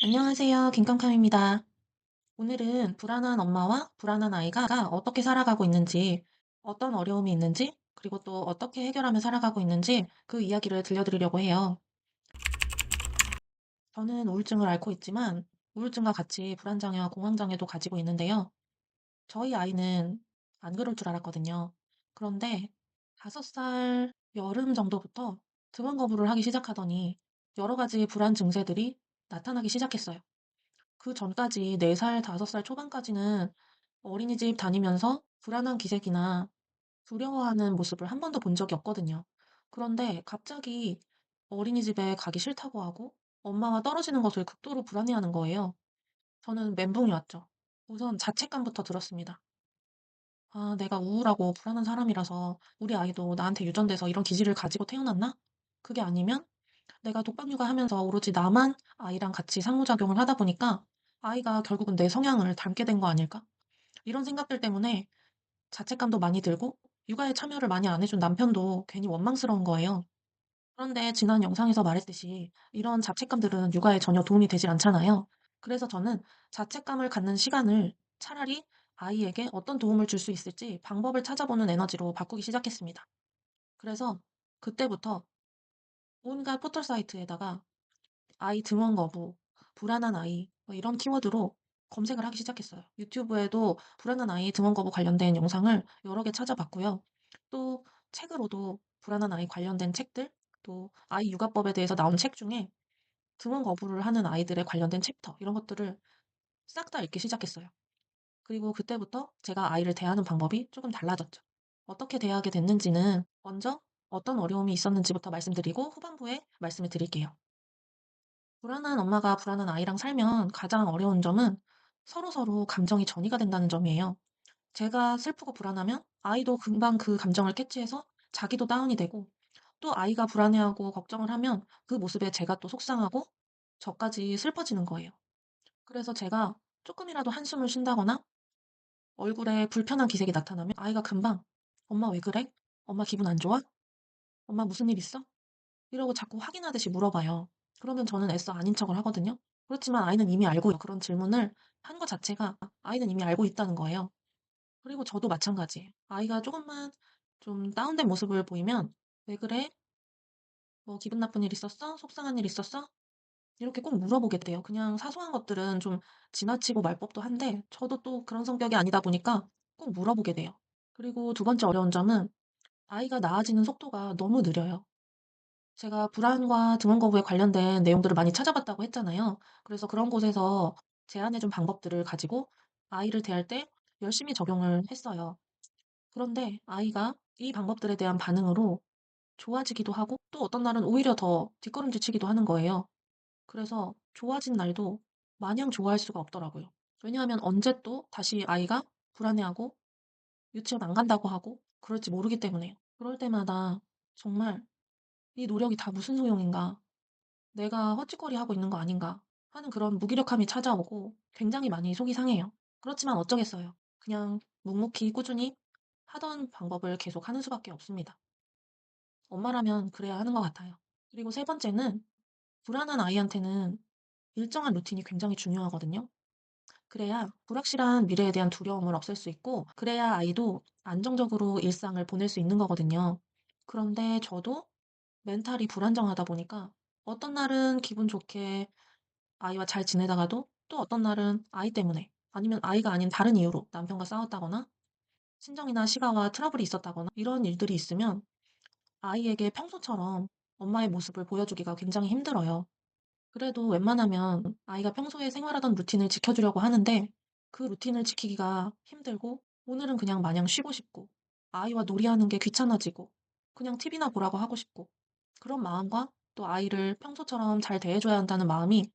안녕하세요. 김깜깜입니다. 오늘은 불안한 엄마와 불안한 아이가 어떻게 살아가고 있는지, 어떤 어려움이 있는지, 그리고 또 어떻게 해결하며 살아가고 있는지 그 이야기를 들려드리려고 해요. 저는 우울증을 앓고 있지만 우울증과 같이 불안장애와 공황장애도 가지고 있는데요. 저희 아이는 안 그럴 줄 알았거든요. 그런데 5살 여름 정도부터 등원 거부를 하기 시작하더니 여러 가지 불안 증세들이 나타나기 시작했어요. 그전까지 4 살, 5살 초반까지는 어린이집 다니면서 불안한 기색이나 두려워하는 모습을 한 번도 본 적이 없거든요. 그런데 갑자기 어린이집에 가기 싫다고 하고 엄마와 떨어지는 것을 극도로 불안해하는 거예요. 저는 멘붕이 왔죠. 우선 자책감부터 들었습니다. '아 내가 우울하고 불안한 사람이라서 우리 아이도 나한테 유전돼서 이런 기질을 가지고 태어났나? 그게 아니면 내가 독박 육아하면서 오로지 나만 아이랑 같이 상호작용을 하다 보니까 아이가 결국은 내 성향을 닮게 된 거 아닐까?' 이런 생각들 때문에 자책감도 많이 들고 육아에 참여를 많이 안 해준 남편도 괜히 원망스러운 거예요. 그런데 지난 영상에서 말했듯이 이런 자책감들은 육아에 전혀 도움이 되질 않잖아요. 그래서 저는 자책감을 갖는 시간을 차라리 아이에게 어떤 도움을 줄 수 있을지 방법을 찾아보는 에너지로 바꾸기 시작했습니다. 그래서 그때부터 온갖 포털 사이트에다가 아이 등원 거부, 불안한 아이 뭐 이런 키워드로 검색을 하기 시작했어요. 유튜브에도 불안한 아이 등원 거부 관련된 영상을 여러 개 찾아봤고요. 또 책으로도 불안한 아이 관련된 책들, 또 아이 육아법에 대해서 나온 책 중에 등원 거부를 하는 아이들에 관련된 챕터 이런 것들을 싹 다 읽기 시작했어요. 그리고 그때부터 제가 아이를 대하는 방법이 조금 달라졌죠. 어떻게 대하게 됐는지는 먼저 어떤 어려움이 있었는지부터 말씀드리고 후반부에 말씀을 드릴게요. 불안한 엄마가 불안한 아이랑 살면 가장 어려운 점은 서로서로 감정이 전이가 된다는 점이에요. 제가 슬프고 불안하면 아이도 금방 그 감정을 캐치해서 자기도 다운이 되고 또 아이가 불안해하고 걱정을 하면 그 모습에 제가 또 속상하고 저까지 슬퍼지는 거예요. 그래서 제가 조금이라도 한숨을 쉰다거나 얼굴에 불편한 기색이 나타나면 아이가 금방 엄마 왜 그래? 엄마 기분 안 좋아? 엄마 무슨 일 있어? 이러고 자꾸 확인하듯이 물어봐요. 그러면 저는 애써 아닌 척을 하거든요. 그렇지만 아이는 이미 알고 그런 질문을 한 것 자체가 아이는 이미 알고 있다는 거예요. 그리고 저도 마찬가지예요. 아이가 조금만 좀 다운된 모습을 보이면 "왜 그래? 뭐 기분 나쁜 일 있었어? 속상한 일 있었어?" 이렇게 꼭 물어보게 돼요. 그냥 사소한 것들은 좀 지나치고 말 법도 한데 저도 또 그런 성격이 아니다 보니까 꼭 물어보게 돼요. 그리고 두 번째 어려운 점은 아이가 나아지는 속도가 너무 느려요. 제가 불안과 등원 거부에 관련된 내용들을 많이 찾아봤다고 했잖아요. 그래서 그런 곳에서 제안해 준 방법들을 가지고 아이를 대할 때 열심히 적용을 했어요. 그런데 아이가 이 방법들에 대한 반응으로 좋아지기도 하고 또 어떤 날은 오히려 더 뒷걸음질 치기도 하는 거예요. 그래서 좋아진 날도 마냥 좋아할 수가 없더라고요. 왜냐하면 언제 또 다시 아이가 불안해하고 유치원 안 간다고 하고 그럴지 모르기 때문에요. 그럴 때마다 정말 '이 노력이 다 무슨 소용인가. 내가 헛짓거리하고 있는 거 아닌가.' 하는 그런 무기력함이 찾아오고 굉장히 많이 속이 상해요. 그렇지만 어쩌겠어요. 그냥 묵묵히 꾸준히 하던 방법을 계속 하는 수밖에 없습니다. 엄마라면 그래야 하는 것 같아요. 그리고 세 번째는 불안한 아이한테는 일정한 루틴이 굉장히 중요하거든요. 그래야 불확실한 미래에 대한 두려움을 없앨 수 있고, 그래야 아이도 안정적으로 일상을 보낼 수 있는 거거든요. 그런데 저도 멘탈이 불안정하다 보니까 어떤 날은 기분 좋게 아이와 잘 지내다가도 또 어떤 날은 아이 때문에 아니면 아이가 아닌 다른 이유로 남편과 싸웠다거나 친정이나 시가와 트러블이 있었다거나 이런 일들이 있으면 아이에게 평소처럼 엄마의 모습을 보여주기가 굉장히 힘들어요. 그래도 웬만하면 아이가 평소에 생활하던 루틴을 지켜주려고 하는데 그 루틴을 지키기가 힘들고 오늘은 그냥 마냥 쉬고 싶고 아이와 놀이하는 게 귀찮아지고 그냥 TV나 보라고 하고 싶고 그런 마음과 또 아이를 평소처럼 잘 대해줘야 한다는 마음이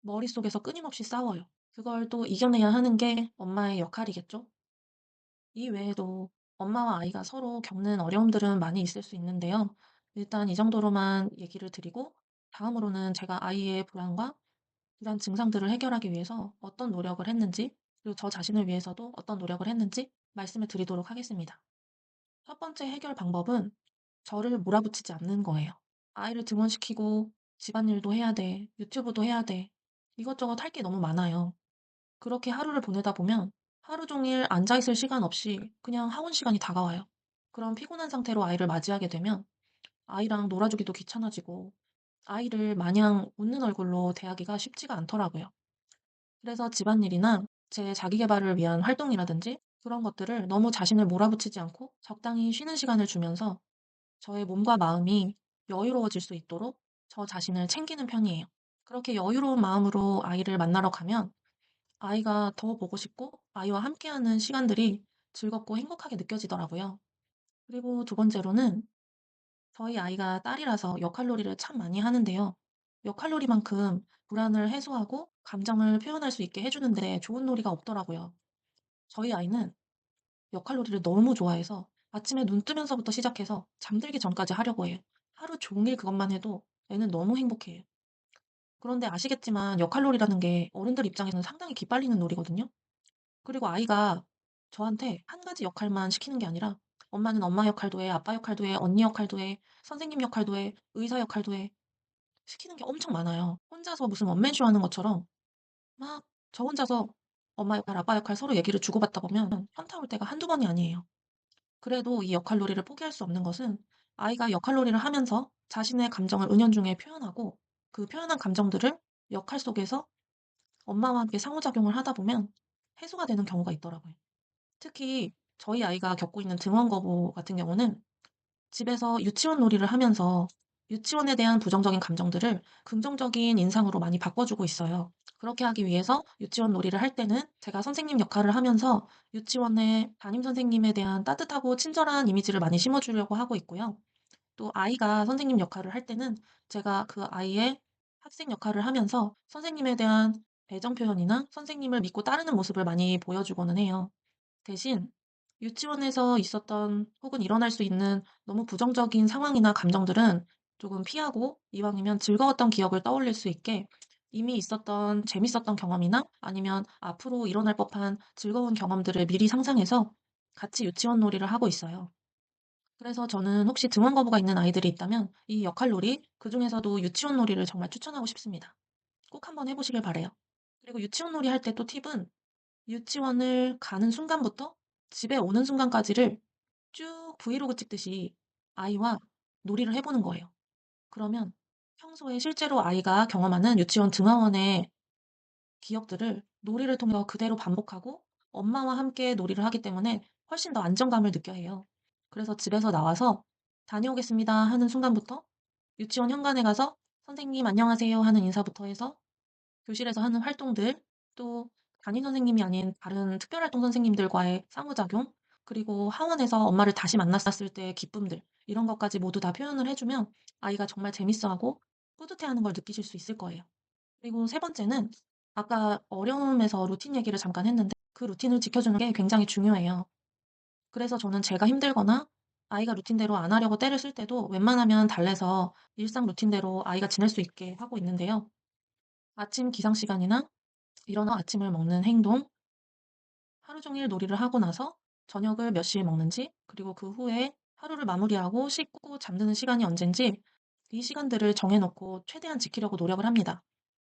머릿속에서 끊임없이 싸워요. 그걸 또 이겨내야 하는 게 엄마의 역할이겠죠? 이 외에도 엄마와 아이가 서로 겪는 어려움들은 많이 있을 수 있는데요. 일단 이 정도로만 얘기를 드리고 다음으로는 제가 아이의 불안과 불안 증상들을 해결하기 위해서 어떤 노력을 했는지, 그리고 저 자신을 위해서도 어떤 노력을 했는지 말씀을 드리도록 하겠습니다. 첫 번째 해결 방법은 저를 몰아붙이지 않는 거예요. 아이를 등원시키고 집안일도 해야 돼. 유튜브도 해야 돼. 이것저것 할 게 너무 많아요. 그렇게 하루를 보내다 보면 하루 종일 앉아 있을 시간 없이 그냥 학원 시간이 다가와요. 그런 피곤한 상태로 아이를 맞이하게 되면 아이랑 놀아주기도 귀찮아지고 아이를 마냥 웃는 얼굴로 대하기가 쉽지가 않더라고요. 그래서 집안일이나 제 자기 계발을 위한 활동이라든지 그런 것들을 너무 자신을 몰아붙이지 않고 적당히 쉬는 시간을 주면서 저의 몸과 마음이 여유로워질 수 있도록 저 자신을 챙기는 편이에요. 그렇게 여유로운 마음으로 아이를 만나러 가면 아이가 더 보고 싶고 아이와 함께하는 시간들이 즐겁고 행복하게 느껴지더라고요. 그리고 두 번째로는 저희 아이가 딸이라서 역할놀이를 참 많이 하는데요. 역할놀이만큼 불안을 해소하고 감정을 표현할 수 있게 해주는 데 좋은 놀이가 없더라고요. 저희 아이는 역할놀이를 너무 좋아해서 아침에 눈 뜨면서부터 시작해서 잠들기 전까지 하려고 해요. 하루 종일 그것만 해도 애는 너무 행복해요. 그런데 아시겠지만 역할놀이라는 게 어른들 입장에서는 상당히 기빨리는 놀이거든요. 그리고 아이가 저한테 한 가지 역할만 시키는 게 아니라 엄마는 엄마 역할도 해, 아빠 역할도 해, 언니 역할도 해, 선생님 역할도 해, 의사 역할도 해. 시키는 게 엄청 많아요. 혼자서 무슨 원맨쇼 하는 것처럼 막 저 혼자서 엄마 역할, 아빠 역할 서로 얘기를 주고받다 보면 현타 올 때가 한두 번이 아니에요. 그래도 이 역할놀이를 포기할 수 없는 것은 아이가 역할놀이를 하면서 자신의 감정을 은연중에 표현하고 그 표현한 감정들을 역할 속에서 엄마와 함께 상호작용을 하다 보면 해소가 되는 경우가 있더라고요. 특히 저희 아이가 겪고 있는 등원 거부 같은 경우는 집에서 유치원 놀이를 하면서 유치원에 대한 부정적인 감정들을 긍정적인 인상으로 많이 바꿔주고 있어요. 그렇게 하기 위해서 유치원 놀이를 할 때는 제가 선생님 역할을 하면서 유치원의 담임 선생님에 대한 따뜻하고 친절한 이미지를 많이 심어주려고 하고 있고요. 또 아이가 선생님 역할을 할 때는 제가 그 아이의 학생 역할을 하면서 선생님에 대한 애정 표현이나 선생님을 믿고 따르는 모습을 많이 보여주고는 해요. 대신 유치원에서 있었던 혹은 일어날 수 있는 너무 부정적인 상황이나 감정들은 조금 피하고 이왕이면 즐거웠던 기억을 떠올릴 수 있게 이미 있었던 재밌었던 경험이나 아니면 앞으로 일어날 법한 즐거운 경험들을 미리 상상해서 같이 유치원 놀이를 하고 있어요. 그래서 저는 혹시 등원 거부가 있는 아이들이 있다면 이 역할 놀이, 그중에서도 유치원 놀이를 정말 추천하고 싶습니다. 꼭 한번 해보시길 바래요. 그리고 유치원 놀이 할 때 또 팁은 유치원을 가는 순간부터 집에 오는 순간까지를 쭉 브이로그 찍듯이 아이와 놀이를 해보는 거예요. 그러면 평소에 실제로 아이가 경험하는 유치원 등하원의 기억들을 놀이를 통해서 그대로 반복하고 엄마와 함께 놀이를 하기 때문에 훨씬 더 안정감을 느껴야 해요. 그래서 집에서 나와서 다녀오겠습니다 하는 순간부터 유치원 현관에 가서 선생님 안녕하세요 하는 인사부터 해서 교실에서 하는 활동들, 또 담임 선생님이 아닌 다른 특별활동 선생님들과의 상호작용, 그리고 하원에서 엄마를 다시 만났을 때의 기쁨들, 이런 것까지 모두 다 표현을 해주면 아이가 정말 재밌어하고 뿌듯해하는 걸 느끼실 수 있을 거예요. 그리고 세 번째는 아까 어려움에서 루틴 얘기를 잠깐 했는데 그 루틴을 지켜주는 게 굉장히 중요해요. 그래서 저는 제가 힘들거나 아이가 루틴대로 안 하려고 떼를 쓸 때도 웬만하면 달래서 일상 루틴대로 아이가 지낼 수 있게 하고 있는데요. 아침 기상 시간이나 일어나 아침을 먹는 행동, 하루 종일 놀이를 하고 나서 저녁을 몇 시에 먹는지, 그리고 그 후에 하루를 마무리하고 씻고 잠드는 시간이 언젠지 이 시간들을 정해놓고 최대한 지키려고 노력을 합니다.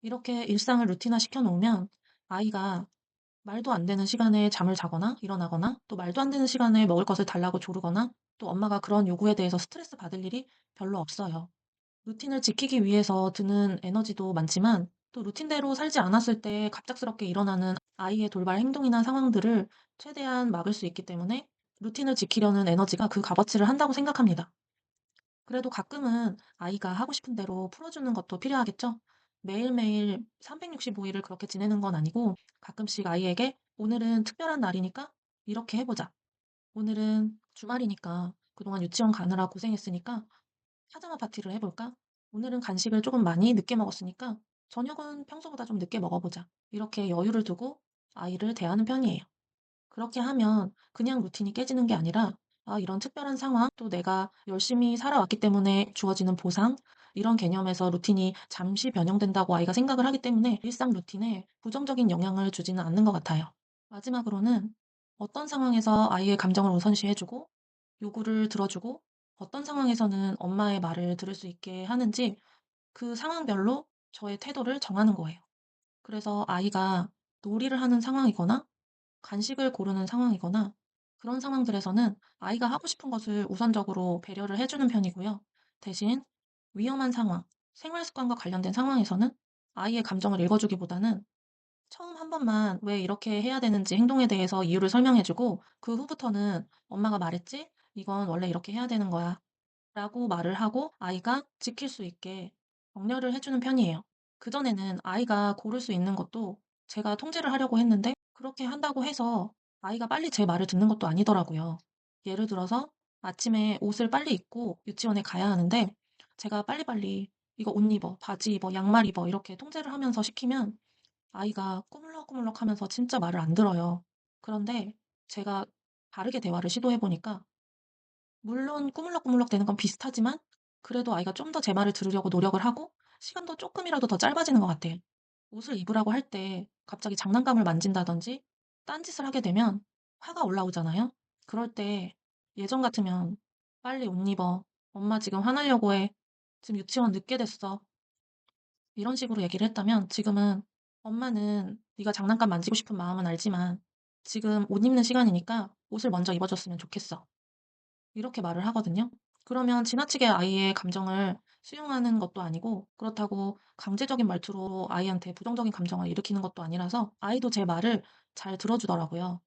이렇게 일상을 루틴화 시켜놓으면 아이가 말도 안 되는 시간에 잠을 자거나 일어나거나 또 말도 안 되는 시간에 먹을 것을 달라고 조르거나 또 엄마가 그런 요구에 대해서 스트레스 받을 일이 별로 없어요. 루틴을 지키기 위해서 드는 에너지도 많지만 또 루틴대로 살지 않았을 때 갑작스럽게 일어나는 아이의 돌발 행동이나 상황들을 최대한 막을 수 있기 때문에 루틴을 지키려는 에너지가 그 값어치를 한다고 생각합니다. 그래도 가끔은 아이가 하고 싶은 대로 풀어주는 것도 필요하겠죠? 매일매일 365일을 그렇게 지내는 건 아니고 가끔씩 아이에게 오늘은 특별한 날이니까 이렇게 해보자. 오늘은 주말이니까 그동안 유치원 가느라 고생했으니까 파자마 파티를 해볼까? 오늘은 간식을 조금 많이 늦게 먹었으니까 저녁은 평소보다 좀 늦게 먹어보자. 이렇게 여유를 두고 아이를 대하는 편이에요. 그렇게 하면 그냥 루틴이 깨지는 게 아니라 아, 이런 특별한 상황, 또 내가 열심히 살아왔기 때문에 주어지는 보상, 이런 개념에서 루틴이 잠시 변형된다고 아이가 생각을 하기 때문에 일상 루틴에 부정적인 영향을 주지는 않는 것 같아요. 마지막으로는 어떤 상황에서 아이의 감정을 우선시해주고 요구를 들어주고 어떤 상황에서는 엄마의 말을 들을 수 있게 하는지 그 상황별로 저의 태도를 정하는 거예요. 그래서 아이가 놀이를 하는 상황이거나 간식을 고르는 상황이거나 그런 상황들에서는 아이가 하고 싶은 것을 우선적으로 배려를 해 주는 편이고요. 대신 위험한 상황, 생활 습관과 관련된 상황에서는 아이의 감정을 읽어 주기보다는 처음 한 번만 왜 이렇게 해야 되는지 행동에 대해서 이유를 설명해 주고 그 후부터는 "엄마가 말했지? 이건 원래 이렇게 해야 되는 거야." 라고 말을 하고 아이가 지킬 수 있게 격려를 해 주는 편이에요. 그전에는 아이가 고를 수 있는 것도 제가 통제를 하려고 했는데 그렇게 한다고 해서 아이가 빨리 제 말을 듣는 것도 아니더라고요. 예를 들어서 아침에 옷을 빨리 입고 유치원에 가야 하는데 제가 빨리빨리 "이거 옷 입어. 바지 입어. 양말 입어." 이렇게 통제를 하면서 시키면 아이가 꾸물럭꾸물럭하면서 진짜 말을 안 들어요. 그런데 제가 다르게 대화를 시도해 보니까 물론 꾸물럭꾸물럭 되는 건 비슷하지만 그래도 아이가 좀 더 제 말을 들으려고 노력을 하고 시간도 쪼끔이라도 더 짧아지는 것 같아요. 옷을 입으라고 할 때 갑자기 장난감을 만진다든지 딴짓을 하게 되면 화가 올라오잖아요. 그럴 때 예전 같으면 "빨리 옷 입어. 엄마 지금 화나려고 해. 지금 유치원 늦게 됐어." 이런 식으로 얘기를 했다면 지금은 "엄마는 네가 장난감 만지고 싶은 마음은 알지만 지금 옷 입는 시간이니까 옷을 먼저 입어 줬으면 좋겠어." 이렇게 말을 하거든요. 그러면 지나치게 아이의 감정을 수용하는 것도 아니고 그렇다고 강제적인 말투로 아이한테 부정적인 감정을 일으키는 것도 아니라서 아이도 제 말을 잘 들어주더라고요.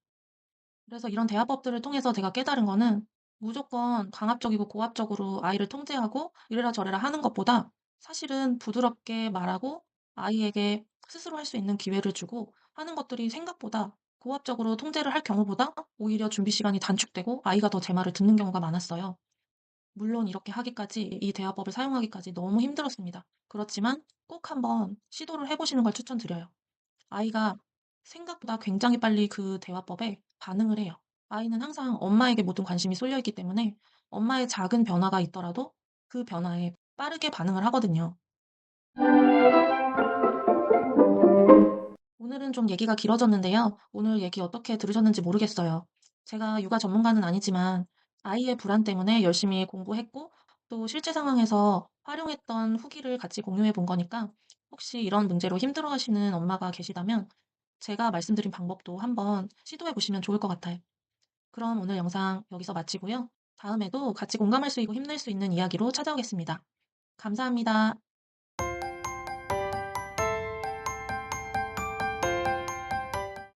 그래서 이런 대화법들을 통해서 제가 깨달은 거는 무조건 강압적이고 고압적으로 아이를 통제하고 이래라 저래라 하는 것보다 사실은 부드럽게 말하고 아이에게 스스로 할 수 있는 기회를 주고 하는 것들이 생각보다 고압적으로 통제를 할 경우보다 오히려 준비 시간이 단축되고 아이가 더 제 말을 듣는 경우가 많았어요. 물론 이렇게 하기까지 이 대화법을 사용하기까지 너무 힘들었습니다. 그렇지만 꼭 한번 시도를 해 보시는 걸 추천드려요. 아이가 생각보다 굉장히 빨리 그 대화법에 반응을 해요. 아이는 항상 엄마에게 모든 관심이 쏠려 있기 때문에 엄마의 작은 변화가 있더라도 그 변화에 빠르게 반응을 하거든요. 오늘은 좀 얘기가 길어졌는데요. 오늘 얘기 어떻게 들으셨는지 모르겠어요. 제가 육아 전문가는 아니지만 아이의 불안 때문에 열심히 공부했고 또 실제 상황에서 활용했던 후기를 같이 공유해 본 거니까 혹시 이런 문제로 힘들어하시는 엄마가 계시다면 제가 말씀드린 방법도 한번 시도해 보시면 좋을 것 같아요. 그럼 오늘 영상 여기서 마치고요. 다음에도 같이 공감할 수 있고 힘낼 수 있는 이야기로 찾아오겠습니다. 감사합니다.